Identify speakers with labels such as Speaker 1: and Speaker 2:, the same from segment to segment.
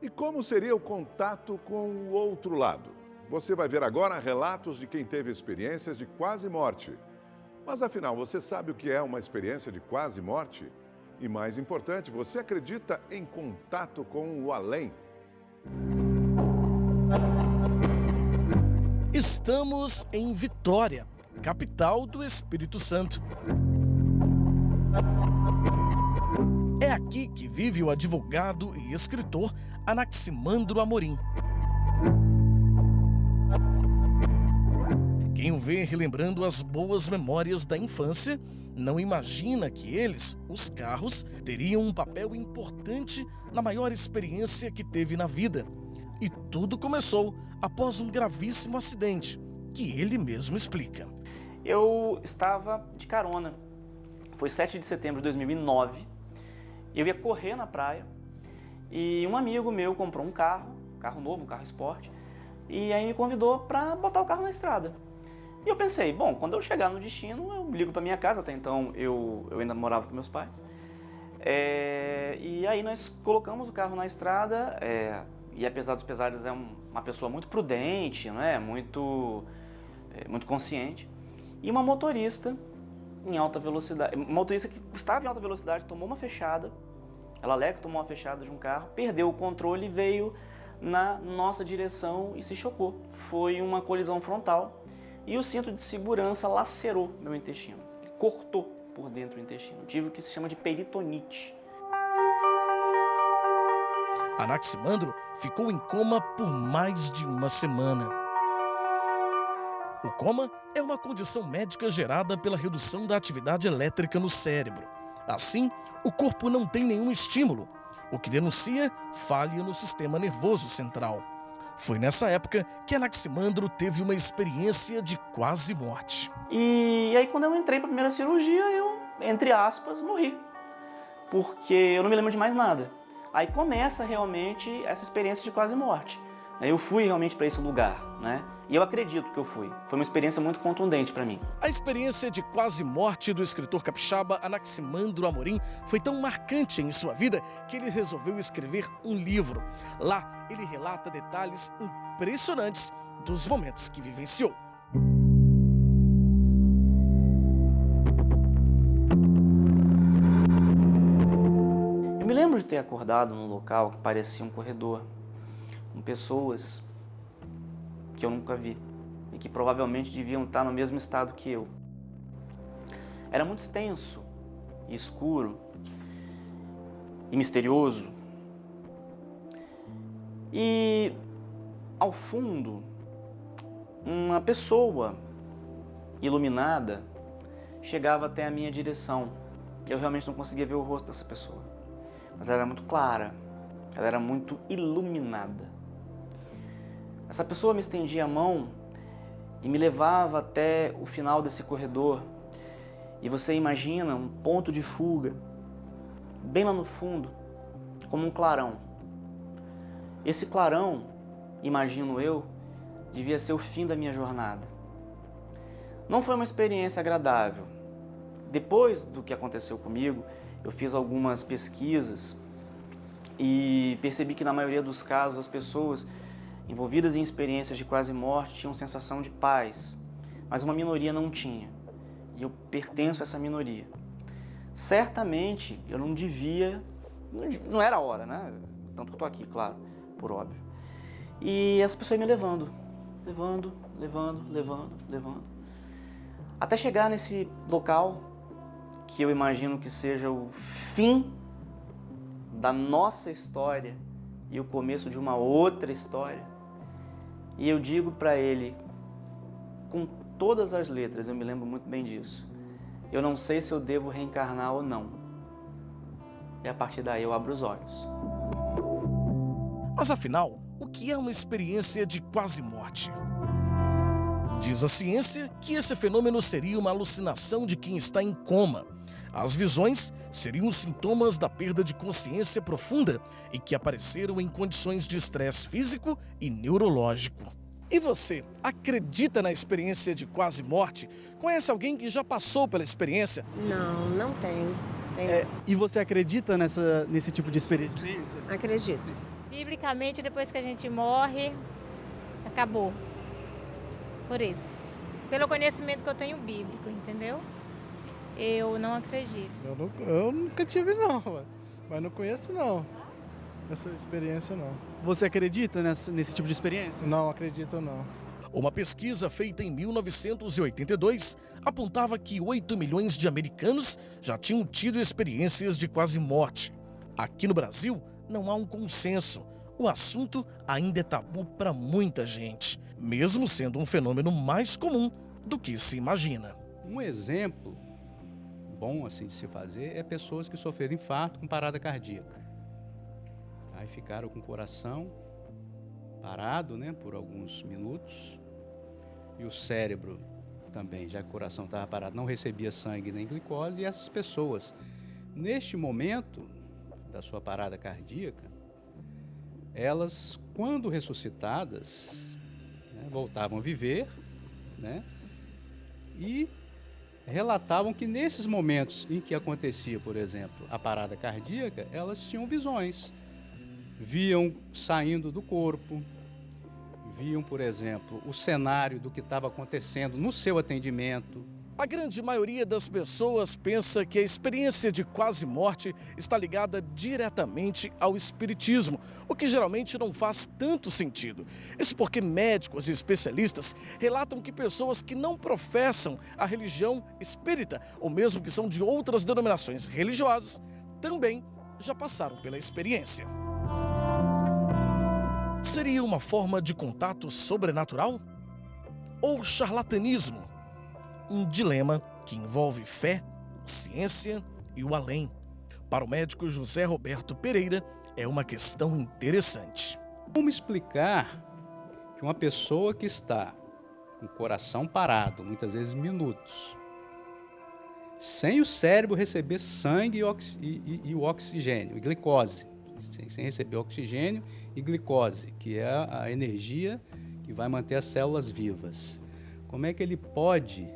Speaker 1: E como seria o contato com o outro lado? Você vai ver agora relatos de quem teve experiências de quase morte. Mas afinal, você sabe o que é uma experiência de quase morte? E mais importante, você acredita em contato com o além?
Speaker 2: Estamos em Vitória, capital do Espírito Santo. É aqui que vive o advogado e escritor Anaximandro Amorim. Quem o vê relembrando as boas memórias da infância, não imagina que eles, os carros, teriam um papel importante na maior experiência que teve na vida. E tudo começou após um gravíssimo acidente, que ele mesmo explica.
Speaker 3: Eu estava de carona, foi 7 de setembro de 2009, eu ia correr na praia e um amigo meu comprou um carro novo, um carro esporte, e aí me convidou para botar o carro na estrada. E eu pensei, bom, quando eu chegar no destino, eu ligo para minha casa, até então eu ainda morava com meus pais. E aí nós colocamos o carro na estrada, e apesar dos pesares é uma pessoa muito prudente, não é? Muito consciente. E uma motorista em alta velocidade, uma motorista que estava em alta velocidade, tomou uma fechada, ela alega que tomou uma fechada de um carro, perdeu o controle e veio na nossa direção e se chocou. Foi uma colisão frontal e o cinto de segurança lacerou meu intestino, cortou por dentro o intestino. Tive o que se chama de peritonite.
Speaker 2: Anaximandro ficou em coma por mais de uma semana. O coma é uma condição médica gerada pela redução da atividade elétrica no cérebro. Assim, o corpo não tem nenhum estímulo, o que denuncia falha no sistema nervoso central. Foi nessa época que Anaximandro teve uma experiência de quase morte.
Speaker 3: E aí quando eu entrei para a primeira cirurgia, eu, entre aspas, morri. Porque eu não me lembro de mais nada. Aí começa realmente essa experiência de quase morte. Eu fui realmente para esse lugar, né? E eu acredito que eu fui. Foi uma experiência muito contundente para mim.
Speaker 2: A experiência de quase morte do escritor capixaba Anaximandro Amorim foi tão marcante em sua vida que ele resolveu escrever um livro. Lá, ele relata detalhes impressionantes dos momentos que vivenciou.
Speaker 3: Eu me lembro de ter acordado num local que parecia um corredor, com pessoas que eu nunca vi e que provavelmente deviam estar no mesmo estado que eu. Era muito extenso, e escuro e misterioso. E ao fundo, uma pessoa iluminada chegava até a minha direção. Eu realmente não conseguia ver o rosto dessa pessoa, mas ela era muito clara, ela era muito iluminada. Essa pessoa me estendia a mão e me levava até o final desse corredor. E você imagina um ponto de fuga, bem lá no fundo, como um clarão. Esse clarão, imagino eu, devia ser o fim da minha jornada. Não foi uma experiência agradável. Depois do que aconteceu comigo, eu fiz algumas pesquisas e percebi que na maioria dos casos as pessoas envolvidas em experiências de quase morte tinham sensação de paz, mas uma minoria não tinha. E eu pertenço a essa minoria. Certamente eu não devia, não era a hora, né? Tanto que eu tô aqui, claro, por óbvio. E essa pessoa ia me levando, levando, até chegar nesse local que eu imagino que seja o fim da nossa história e o começo de uma outra história. E eu digo para ele, com todas as letras, eu me lembro muito bem disso, eu não sei se eu devo reencarnar ou não. E a partir daí eu abro os olhos.
Speaker 2: Mas afinal, o que é uma experiência de quase morte? Diz a ciência que esse fenômeno seria uma alucinação de quem está em coma. As visões seriam sintomas da perda de consciência profunda e que apareceram em condições de estresse físico e neurológico. E você, acredita na experiência de quase morte? Conhece alguém que já passou pela experiência?
Speaker 4: Não, não tenho.
Speaker 5: E você acredita nesse tipo de experiência?
Speaker 4: Acredito. Biblicamente, depois que a gente morre, acabou. Por isso. Pelo conhecimento que eu tenho bíblico, entendeu? Eu não acredito.
Speaker 5: Eu nunca tive não, ué. Mas não conheço não. Essa experiência não.
Speaker 6: Você acredita nesse tipo de experiência?
Speaker 5: Não acredito não.
Speaker 2: Uma pesquisa feita em 1982 apontava que 8 milhões de americanos já tinham tido experiências de quase morte. Aqui no Brasil, não há um consenso. O assunto ainda é tabu para muita gente, mesmo sendo um fenômeno mais comum do que se imagina.
Speaker 7: Um exemplo bom assim de se fazer é pessoas que sofreram infarto com parada cardíaca. Aí ficaram com o coração parado, né, por alguns minutos, e o cérebro também, já que o coração estava parado, não recebia sangue nem glicose, e essas pessoas, neste momento da sua parada cardíaca, elas, quando ressuscitadas, né, voltavam a viver, né, e relatavam que nesses momentos em que acontecia, por exemplo, a parada cardíaca, elas tinham visões. Viam saindo do corpo, viam, por exemplo, o cenário do que estava acontecendo no seu atendimento.
Speaker 2: A grande maioria das pessoas pensa que a experiência de quase morte está ligada diretamente ao espiritismo, o que geralmente não faz tanto sentido. Isso porque médicos e especialistas relatam que pessoas que não professam a religião espírita, ou mesmo que são de outras denominações religiosas, também já passaram pela experiência. Seria uma forma de contato sobrenatural? Ou charlatanismo? Um dilema que envolve fé, ciência e o além. Para o médico José Roberto Pereira, é uma questão interessante.
Speaker 7: Como explicar que uma pessoa que está com o coração parado, muitas vezes minutos, sem o cérebro receber sangue e o oxigênio, e glicose, sem receber oxigênio e glicose, que é a energia que vai manter as células vivas, como é que ele pode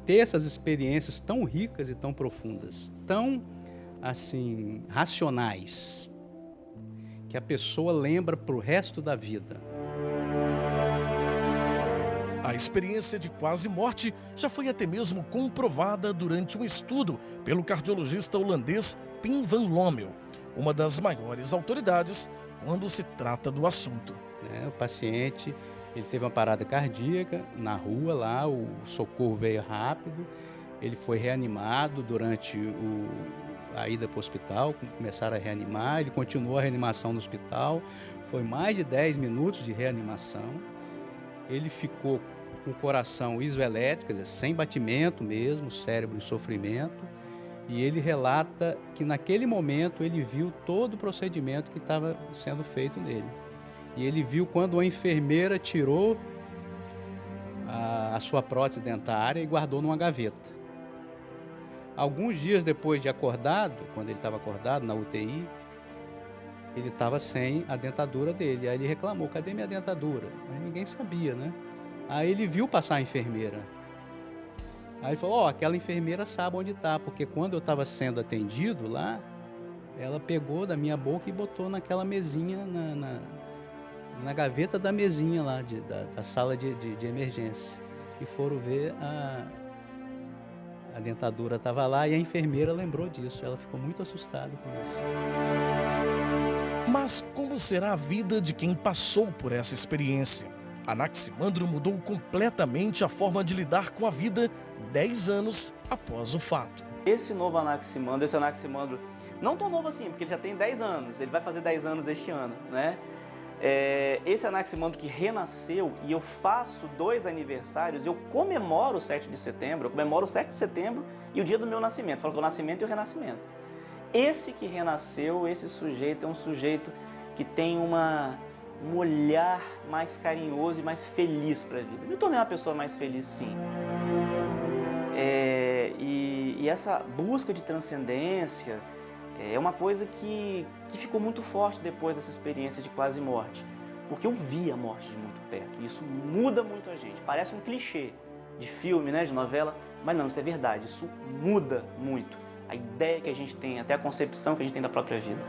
Speaker 7: ter essas experiências tão ricas e tão profundas, tão assim racionais, que a pessoa lembra para o resto da vida?
Speaker 2: A experiência de quase morte já foi até mesmo comprovada durante um estudo pelo cardiologista holandês Pim van Lommel, uma das maiores autoridades quando se trata do assunto.
Speaker 7: O paciente, ele teve uma parada cardíaca na rua lá, o socorro veio rápido, ele foi reanimado durante a ida para o hospital, começaram a reanimar, ele continuou a reanimação no hospital, foi mais de 10 minutos de reanimação, ele ficou com o coração isoelétrico, quer dizer, sem batimento mesmo, cérebro em sofrimento, e ele relata que naquele momento ele viu todo o procedimento que estava sendo feito nele. E ele viu quando a enfermeira tirou a sua prótese dentária e guardou numa gaveta. Alguns dias depois de acordado, quando ele estava acordado na UTI, ele estava sem a dentadura dele. Aí ele reclamou: cadê minha dentadura? Aí ninguém sabia, né? Aí ele viu passar a enfermeira. Aí ele falou: aquela enfermeira sabe onde está, porque quando eu estava sendo atendido lá, ela pegou da minha boca e botou naquela mesinha, na gaveta da mesinha lá, da sala de emergência. E foram ver, a dentadura estava lá e a enfermeira lembrou disso. Ela ficou muito assustada com isso.
Speaker 2: Mas como será a vida de quem passou por essa experiência? Anaximandro mudou completamente a forma de lidar com a vida 10 anos após o fato.
Speaker 3: Esse Anaximandro, não tão novo assim, porque ele já tem 10 anos, ele vai fazer 10 anos este ano, né? Esse Anaximandro que renasceu, e eu faço 2 aniversários, eu comemoro o 7 de setembro, e o dia do meu nascimento, falo que é o nascimento e o renascimento. Esse que renasceu, esse sujeito é um sujeito que tem um olhar mais carinhoso e mais feliz para a vida. Eu me tornei uma pessoa mais feliz, sim. E essa busca de transcendência é uma coisa que ficou muito forte depois dessa experiência de quase morte. Porque eu vi a morte de muito perto. E isso muda muito a gente. Parece um clichê de filme, né, de novela, mas não, isso é verdade. Isso muda muito a ideia que a gente tem, até a concepção que a gente tem da própria vida.